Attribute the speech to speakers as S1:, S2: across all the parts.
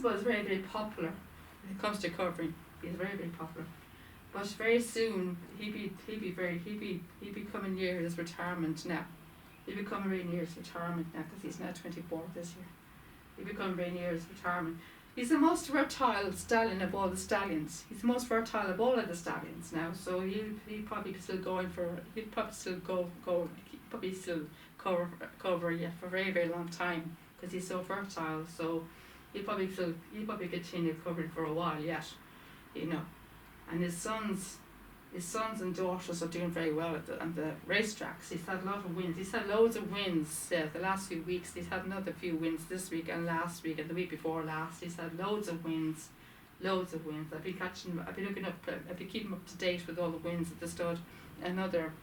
S1: Invincible is very, very popular when it comes to covering. He's very, very popular. But very soon he'd be coming near his retirement now. He'll be coming very near his retirement now because he's now 24 this year. He'll be coming very near his retirement. He's the most fertile stallion of all the stallions. He's the most fertile of all of the stallions now. So he'll probably still going for. He'll probably still go. He'll probably still cover yeah for a very, very long time because he's so fertile. So he'll probably continue covering for a while yet, you know. And his sons and daughters are doing very well on the racetracks. He's had a lot of wins. He's had loads of wins the last few weeks. He's had another few wins this week and last week and the week before last. He's had loads of wins. I've been looking up. I've been keeping up to date with all the wins at the stud. Another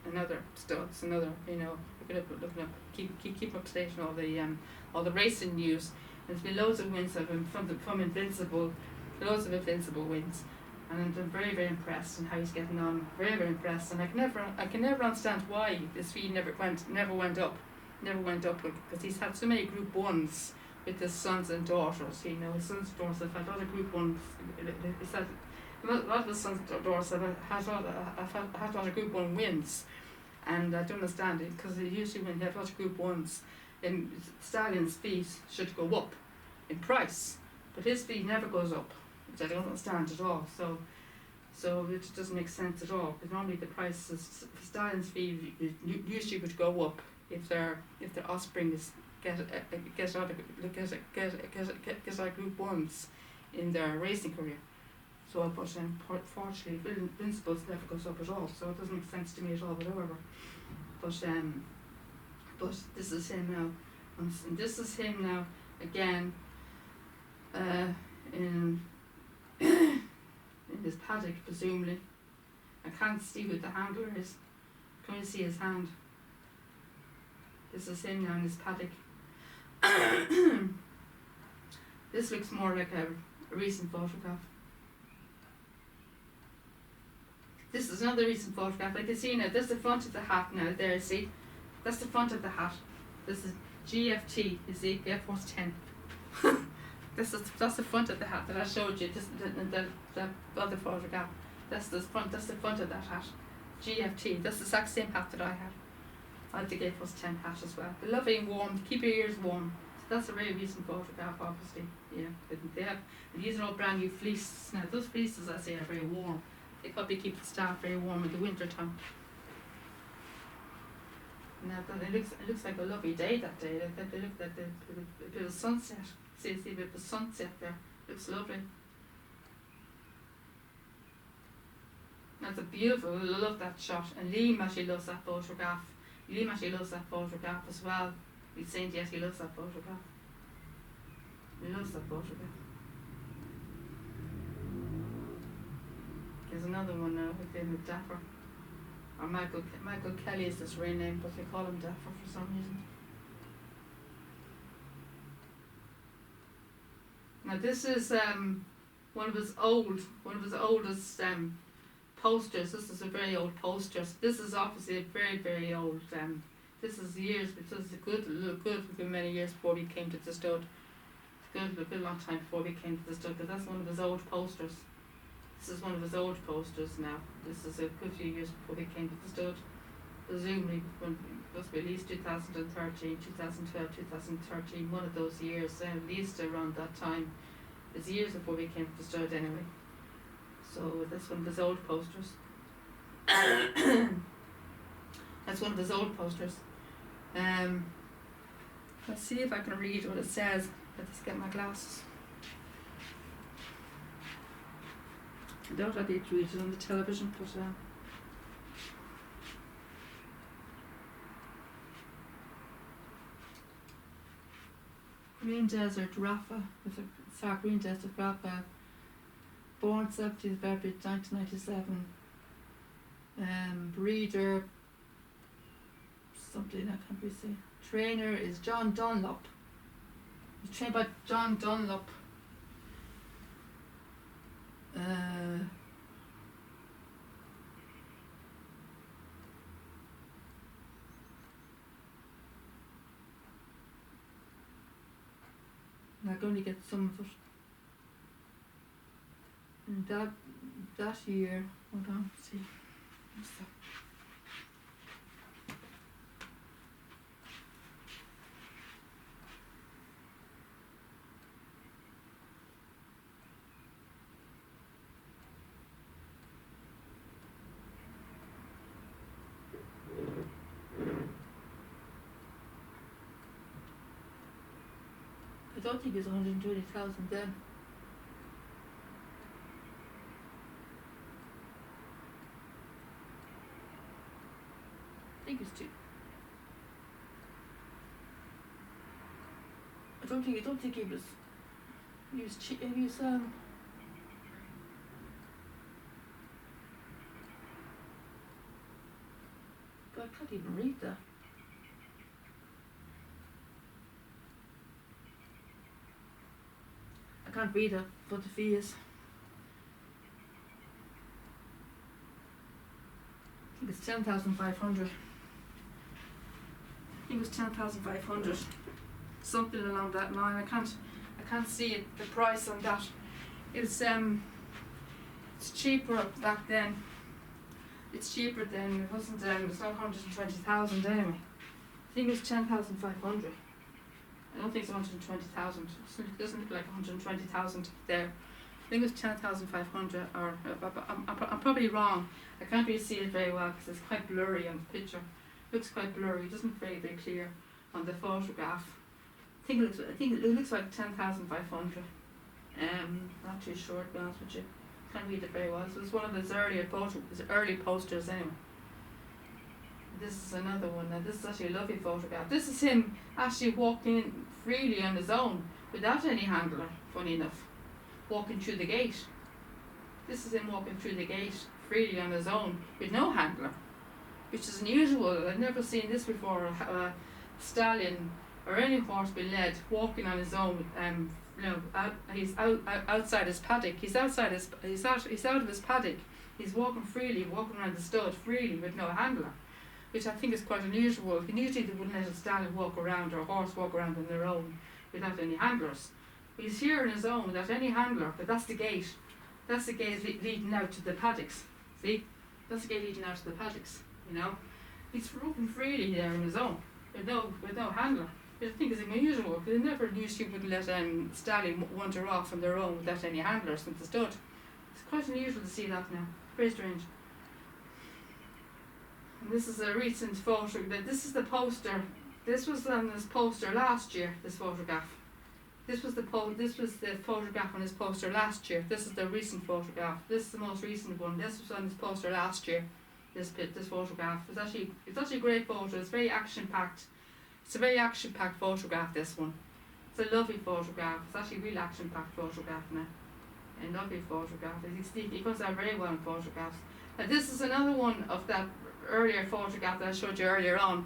S1: studs. Looking up. Keep up to date on all the racing news. There's been loads of wins of him from Invincible. Loads of Invincible wins. And I'm very, very impressed in how he's getting on. Very, very impressed, and I can never understand why this fee never went up, because he's had so many Group 1s with his sons and daughters. You know, his sons and daughters have had a lot of Group 1s. He's had a lot of his sons and daughters have had a lot of Group 1 wins, and I don't understand it because usually when you have a lot of Group 1s, then stallions' fees should go up in price, but his fee never goes up. I don't understand at all. So it doesn't make sense at all. Because normally the prices for stallions' fee usually would go up if their offspring get out of Group 1s in their racing career. So, but unfortunately, Invincible's never goes up at all. So it doesn't make sense to me at all whatsoever. But this is him now, and this is him now again. In his paddock, presumably. I can't see who the handler is. Can you see his hand? This is him now in his paddock. This looks more like a recent photograph. This is another recent photograph. I can see now, that's the front of the hat now, there, see? That's the front of the hat. This is GFT, you see, Air Force 10. That's the front of the hat that I showed you. The other photograph. That's the front of that hat. GFT. That's the exact same hat that I had. I had the Air Force 10 hat as well. They love being warm. Keep your ears warm. So that's a very recent photograph, obviously. Yeah. These are all brand new fleeces now. Those fleeces, I say, are very warm. They probably keep the staff very warm in the winter time. Now, it looks like a lovely day that day. They look like a bit of sunset. See a bit of the sunset there. Looks lovely. That's a beautiful. I love that shot. And Liam actually loves that photograph. As well. He's saying yes, he loves that photograph. He loves that photograph. There's another one now with him, Dapper. Or Michael Kelly is his real name, but they call him Dapper for some reason. Now this is one of his oldest posters. This is a very old poster. This is obviously a very, very old. This is a good many years before he came to the stud. A good long time before he came to the stud, because that's one of his old posters. This is one of his old posters now. This is a good few years before he came to the stud. Presumably when it must be at least 2013, 2012, 2013, one of those years, at least around that time. It's years before we came to the stud anyway. So that's one of his old posters. That's one of his old posters. Let's see if I can read what it says. Let's get my glasses. I doubt I'll be able to read it on the television, but Green Desert Rafa, Green Desert Rafa, born 17th February 1997. Breeder, something I can't really say. Trainer is John Dunlop. He's trained by John Dunlop. I can only get some of it. And that year, hold on, let's see. What's that? I don't think it's 120,000 then. I think it's two. I don't think he was God, I can't even read that. I can't read it, what the fee is. I think it's 10,500. I think it was 10,500. Something along that line. I can't see it, the price on that. It's cheaper back then. It's cheaper then. It wasn't it's not 120,000 anyway. I think it was 10,500. I don't think it's 120,000. It doesn't look like 120,000 there. I think it was 10,500, or I'm probably wrong. I can't really see it very well because it's quite blurry on the picture. It looks quite blurry. It doesn't very clear on the photograph. I think it looks like 10,500. Not too sure, to be honest with you. Can't read it very well. So it's one of his early posters anyway. This is another one. Now this is actually a lovely photograph. This is him actually walking freely on his own without any handler, funny enough. Walking through the gate. This is him walking through the gate freely on his own with no handler, which is unusual. I've never seen this before. A stallion or any horse be led walking on his own. He's outside his paddock. He's out of his paddock. He's walking freely, walking around the stud freely with no handler, which I think is quite unusual. Usually they wouldn't let a stallion walk around or a horse walk around on their own without any handlers. He's here on his own without any handler, but that's the gate. That's the gate leading out to the paddocks. See? That's the gate leading out to the paddocks, you know? He's walking freely there on his own with no handler. Which I think is unusual, because they never usually wouldn't let stallion wander off on their own without any handlers from the stud. It's quite unusual to see that now. Very strange. And this is a recent photo. This is the poster. This was on his poster last year, this photograph. This was the photograph on his poster last year. This is the recent photograph. This is the most recent one. This was on his poster last year. This photograph. It's actually a great photo. It's very action packed. It's a very action packed photograph, this one. It's a lovely photograph. It's actually a real action packed photograph now. A lovely photograph. He comes out very well in photographs. Now this is another one of that earlier photograph that I showed you earlier on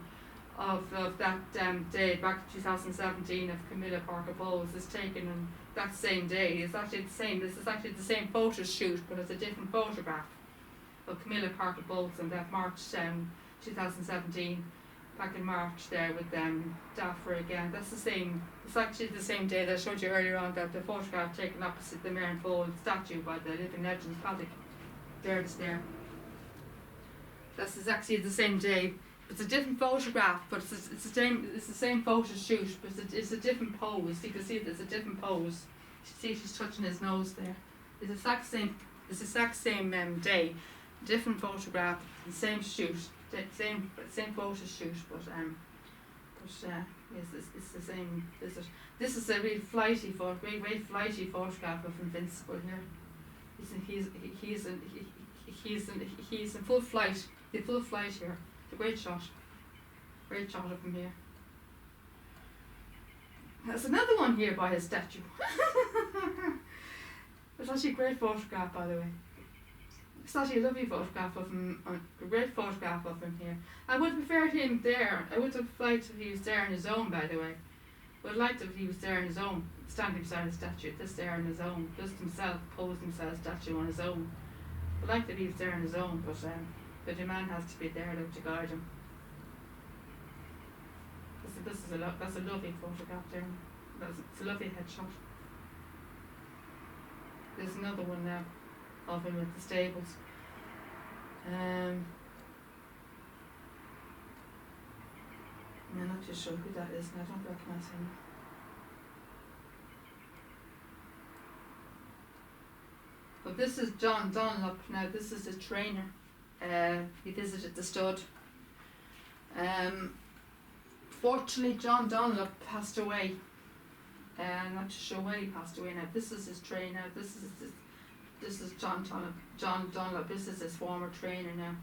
S1: of that day back in 2017 of Camilla Parker Bowles. Is taken on that same day. It's actually the same. This is actually the same photo shoot, but it's a different photograph of Camilla Parker Bowles on that March 2017. Back in March there with Daphra again. That's the same. It's actually the same day that I showed you earlier on, that the photograph taken opposite the Marenfold statue by the Living Legends paddock. There it is there. That's exactly the same day. It's a different photograph, but it's the same photo shoot, but it's a different pose. You can see there's a different pose. You see she's touching his nose there. It's the exact same day, different photograph, the same shoot. Same photo shoot, but yes, it's the same. This is a real flighty very flighty photograph of Invincible here. He's in full flight. In full flight here. It's a great shot of him here. There's another one here by his statue. It's actually a great photograph, by the way. It's actually a lovely photograph of him, a great photograph of him here. I would have preferred him there. I would have liked if he was there on his own, by the way. I would have liked if he was there on his own, standing beside the statue, this there on his own, just himself, posing himself statue on his own. I would like that he was there on his own, but the man has to be there to guide him. That's a lovely photograph there. It's a lovely headshot. There's another one now. of him at the stables. I'm not too sure who that is, and I don't recognise him. But this is John Dunlop. Now this is a trainer. He visited the stud. Fortunately, John Dunlop passed away. I'm not too sure when he passed away. Now this is his trainer. This is John Dunlop. John Dunlop. This is his former trainer now.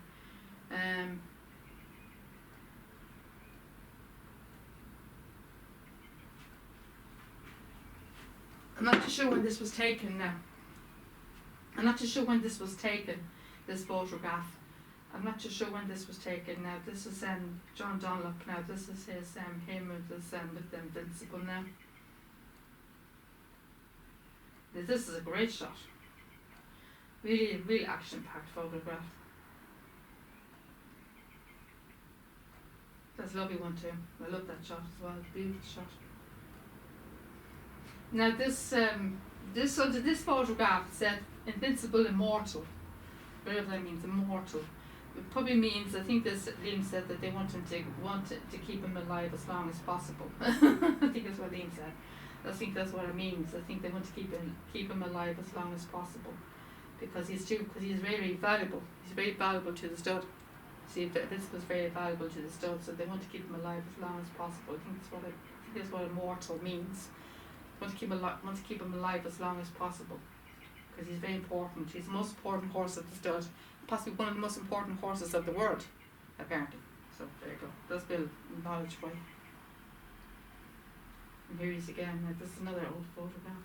S1: I'm not too sure when this was taken now. I'm not too sure when this was taken, this photograph. I'm not too sure when this was taken now. This is John Dunlop now. This is his him with this with Invincible now. This is a great shot. Really action-packed photograph. That's a lovely one too. I love that shot as well. Beautiful shot. Now this photograph said Invincible Immortal. Whatever that means, immortal. It probably means, I think this Liam said that they wanted to keep him alive as long as possible. I think that's what Liam said. I think that's what it means. I think they want to keep him alive as long as possible, because he's very valuable. He's very valuable to the stud. See, this was very valuable to the stud, so they want to keep him alive as long as possible. I think that's what immortal means. Want to keep him alive as long as possible, because he's very important. He's the most important horse of the stud, possibly one of the most important horses of the world, apparently. So there you go. That's Bill knowledge for you. And here he is again. Now, this is another old photograph.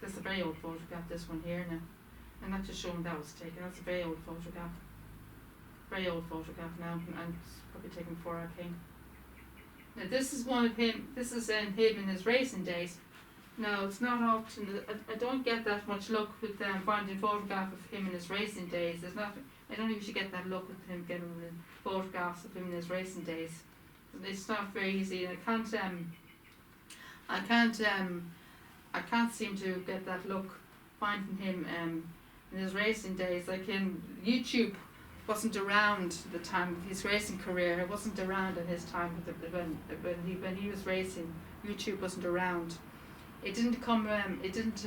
S1: This is a very old photograph. This one here now. I'm not just showing that was taken. That's a very old photograph. Very old photograph now, and it's probably taken before I came. Now this is one of him. This is him in his racing days. Now it's not often. I don't get that much luck with finding a photograph of him in his racing days. There's not. I don't usually get that luck with him getting photographs of him in his racing days. It's not very easy. I can't seem to get that luck finding him in his racing days. Like in YouTube wasn't around the time of his racing career. It wasn't around in his time when he was racing. YouTube wasn't around. It didn't come. It didn't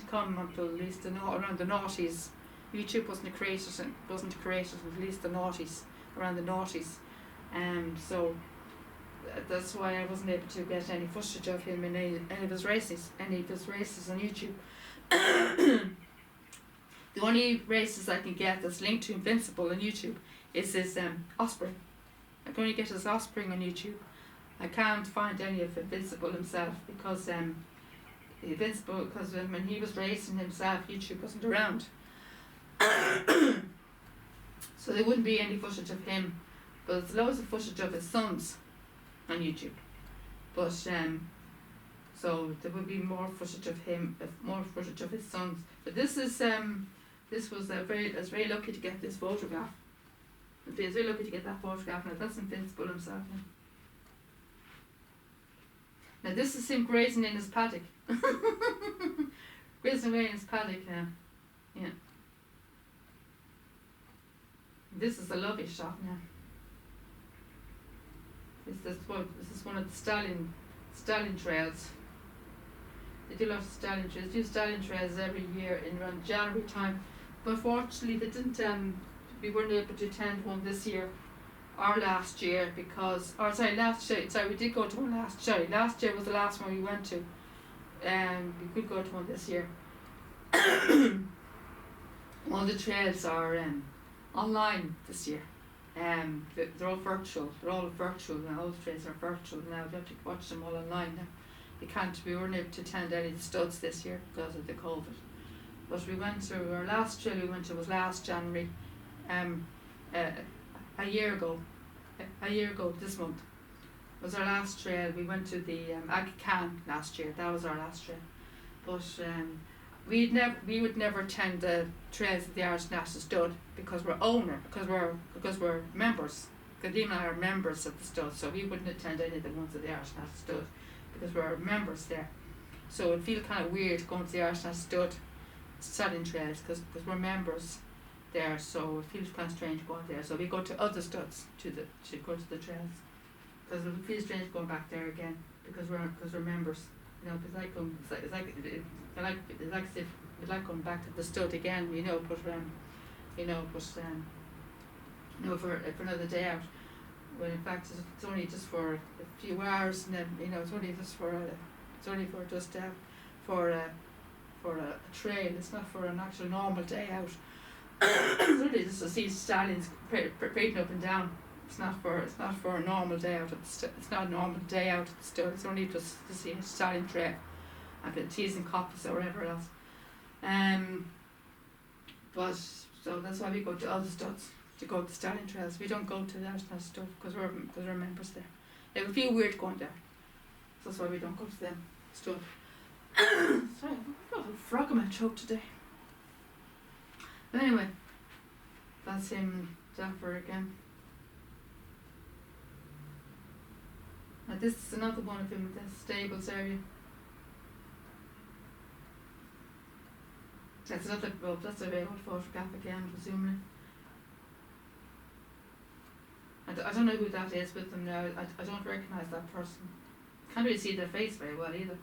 S1: come until at least around the noughties. YouTube wasn't created until at least the noughties, around the noughties. So that's why I wasn't able to get any footage of him in any of his races on YouTube. The only races I can get that's linked to Invincible on YouTube is his offspring. I can only get his offspring on YouTube. I can't find any of Invincible himself because when he was racing himself, YouTube wasn't around. So there wouldn't be any footage of him, but there's loads of footage of his sons on YouTube. But so there would be more footage of him, more footage of his sons. But this is I was very lucky to get this photograph. I was very lucky to get that photograph. Now that's Invincible himself. Now this is him grazing in his paddock. Grazing away in his paddock. Yeah. This is a lovely shot now. This is one of the stallion trails. They do a lot of stallion trails. They do stallion trails every year in around January time. But fortunately they didn't we weren't able to attend one this year or last year because we did go to one last year was the last one we went to. We could go to one this year. All the trails are online this year. They're all virtual. They're all virtual now. All the trails are virtual now. You have to watch them all online now. We weren't able to attend any of the studs this year because of the COVID. But we went to our last trail we went to was last January, a year ago this month was our last trail. We went to the Aga Khan last year. That was our last trail. But we would never attend the trails of the Irish National Stud because we're members. Because Liam and I are members of the stud, so we wouldn't attend any of the ones of the Irish National Stud because we're members there. So it feels kind of weird going to the Arsenal stud stallion trails because we're members there, so it feels kind of strange going there. So we go to other studs to go to the trails because it feels strange going back there again because we're members. You know, it's like as if we'd like going back to the stud again. For another day out. When in fact it's only just for a few hours, and then it's only for a trail. It's not for an actual normal day out. It's really just to see stallions parading up and down. It's not for a normal day out. It's not a normal day out at the stud. It's only just to see a stallion trail and get teas and coffees or whatever else. But so that's why we go to other studs to go to the stallion trails. We don't go to the Arsenal stud because we're members there. It would feel weird going there. So that's why we don't go to them stud. Sorry, I've got a frog in my throat today. But anyway, that's him and Dapper again. Now this is another one of him in the stables area. That's another, well, that's a very old photograph again, presumably. I don't know who that is with them now. I don't recognise that person. Can't really see their face very well either.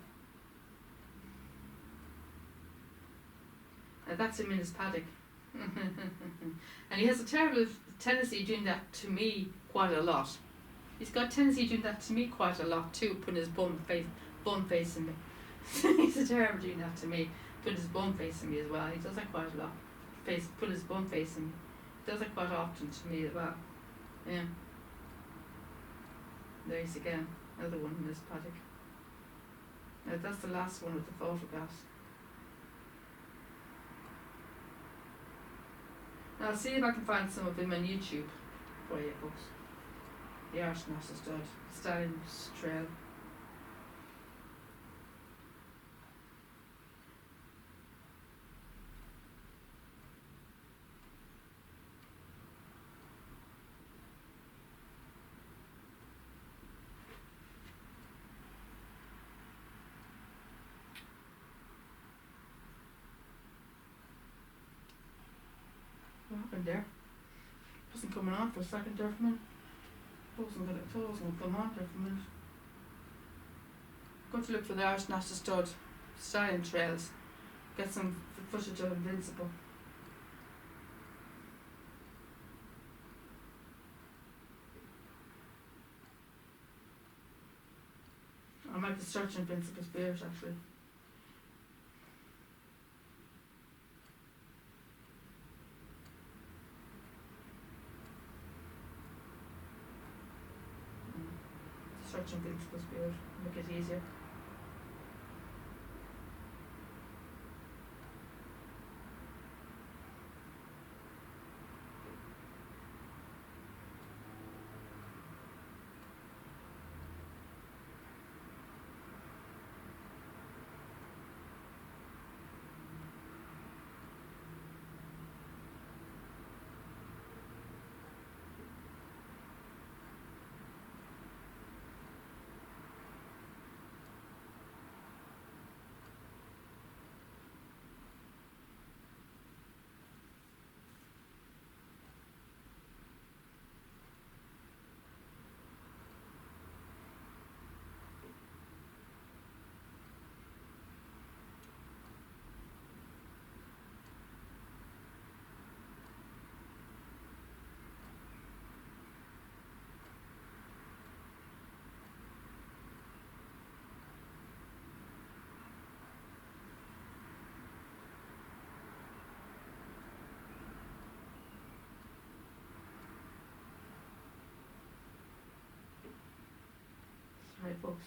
S1: That's him in his paddock. And he has a terrible tendency doing that to me quite a lot. He's got a tendency doing that to me quite a lot too, putting his bum facing me. He's a terrible doing that to me, putting his bum facing me as well. He does that quite a lot. Put his bum facing me. He does that quite often to me as well. Yeah. There he's again, another one in this paddock. Now that's the last one with the photographs. Now I'll see if I can find some of him on YouTube for you folks. The Arsenal stud, Stallion's Trail. What happened there? Wasn't coming on for a second there for a minute. It wasn't gonna come on there for a minute. Going to look for the Arsenal stud stallion trails. Get some footage of Invincible. I might be searching Invincible Spirit actually. Searching Invincible Spirit, make it easier. Sorry folks.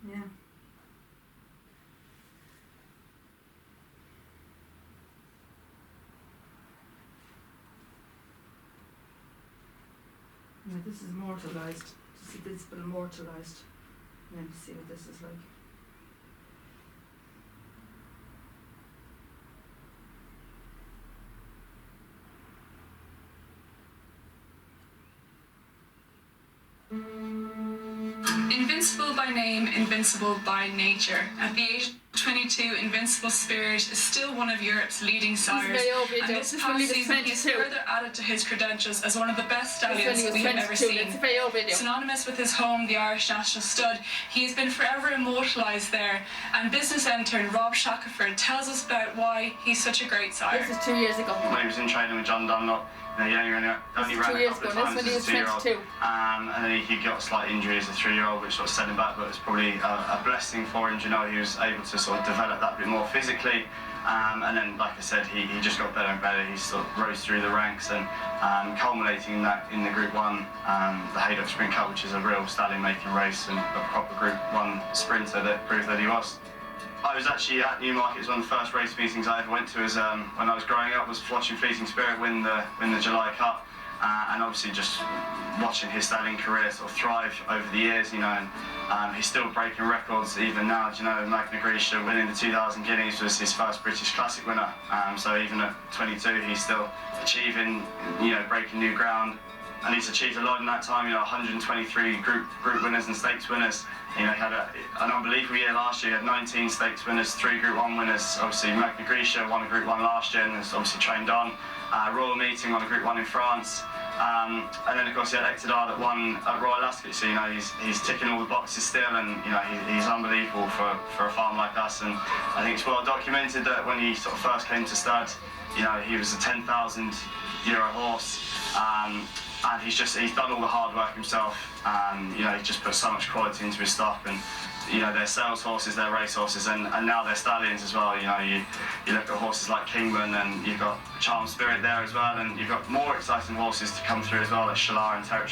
S1: Yeah. Yeah, this is mortalised. To see this bit immortalised. And then to see what this is like.
S2: Invincible by name, invincible by nature. At the age of 22, Invincible Spirit is still one of Europe's leading sires. And this past season, he's further added to his credentials as one of the best stallions we have ever seen. Synonymous with his home, the Irish National Stud, he has been forever immortalised there. And business intern Rob Shackelford tells us about why he's such a great sire.
S1: This is 2 years ago.
S3: When he was in training with John Dunlop, he only ran a couple of times as a 2-year-old. And then he got a slight injury as a 3-year-old, which sort of set him back, but it was probably a blessing for him. He was able to sort of develop that bit more physically. And then, like I said, he just got better and better. He sort of rose through the ranks and culminating that in the Group 1, the Haydock Sprint Cup, which is a real stallion-making race and a proper Group 1 sprinter that proved that he was. I was actually at Newmarket. It was one of the first race meetings I ever went to as when I was growing up, was watching Fleeting Spirit win the July Cup, and obviously just watching his stallion career sort of thrive over the years, and he's still breaking records even now. Magna Grecia winning the 2000 Guineas was his first British Classic winner, so even at 22 he's still achieving, breaking new ground. And he's achieved a lot in that time, 123 group winners and stakes winners. He had an unbelievable year last year. He had 19 stakes winners, 3 Group 1 winners. Obviously, Magna Grecia won a Group 1 last year and has obviously trained on. Royal Meeting won a Group 1 in France. And then, of course, he had Ectadar that won at Royal Ascot. So, he's ticking all the boxes still, and, he's unbelievable for a farm like us. And I think it's well documented that when he sort of first came to stud, he was a €10,000 horse. And he's done all the hard work himself. He's just put so much quality into his stock, and they're sales horses, they're race horses, and now they're stallions as well. You look at horses like Kingman, and you've got Charm Spirit there as well, and you've got more exciting horses to come through as well, like Shalar and Territory.